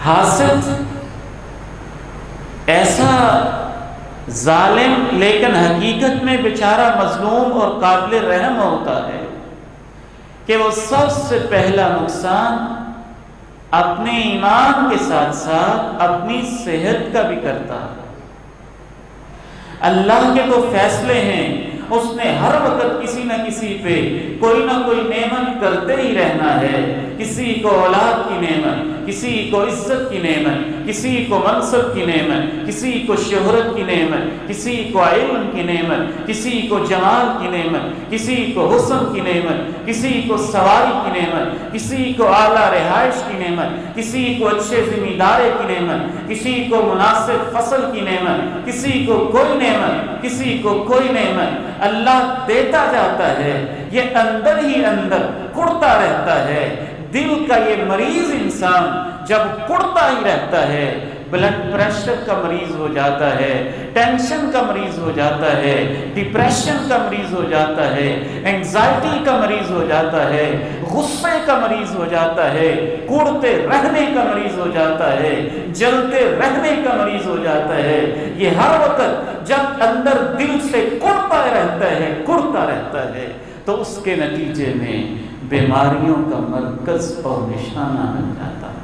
حاسد ایسا ظالم لیکن حقیقت میں بیچارہ مظلوم اور قابل رحم ہوتا ہے کہ وہ سب سے پہلا نقصان اپنے ایمان کے ساتھ ساتھ اپنی صحت کا بھی کرتا ہے۔ اللہ کے تو فیصلے ہیں، اس نے ہر وقت کسی نہ کسی پہ کوئی نہ کوئی نعمت کرتے ہی رہنا ہے۔ کسی کو اولاد کی نعمت، کسی کو عزت کی نعمت، کسی کو منصب کی نعمت، کسی کو شہرت کی نعمت، کسی کو علم کی نعمت، کسی کو جمال کی نعمت، کسی کو حسن کی نعمت، کسی کو سواری کی نعمت، کسی کو اعلیٰ رہائش کی نعمت، کسی کو اچھے ذمہ دارے کی نعمت، کسی کو مناسب فصل کی نعمت، کسی کو کوئی نعمت، کسی کو کوئی نعمت اللہ دیتا جاتا ہے۔ یہ اندر ہی اندر کڑتا رہتا ہے۔ دل کا یہ مریض انسان جب کڑتا ہی رہتا ہے، بلڈ پریشر کا مریض ہو جاتا ہے، ٹینشن کا مریض ہو جاتا ہے، ڈپریشن کا مریض ہو جاتا ہے، انگزائٹی کا مریض ہو جاتا ہے، غصے کا مریض ہو جاتا ہے، کوڑتے رہنے کا مریض ہو جاتا ہے، جلتے رہنے کا مریض ہو جاتا ہے۔ یہ ہر وقت جب اندر دل سے کڑتا رہتا ہے تو اس کے نتیجے میں بیماریوں کا مرکز اور نشانہ بن جاتا ہے۔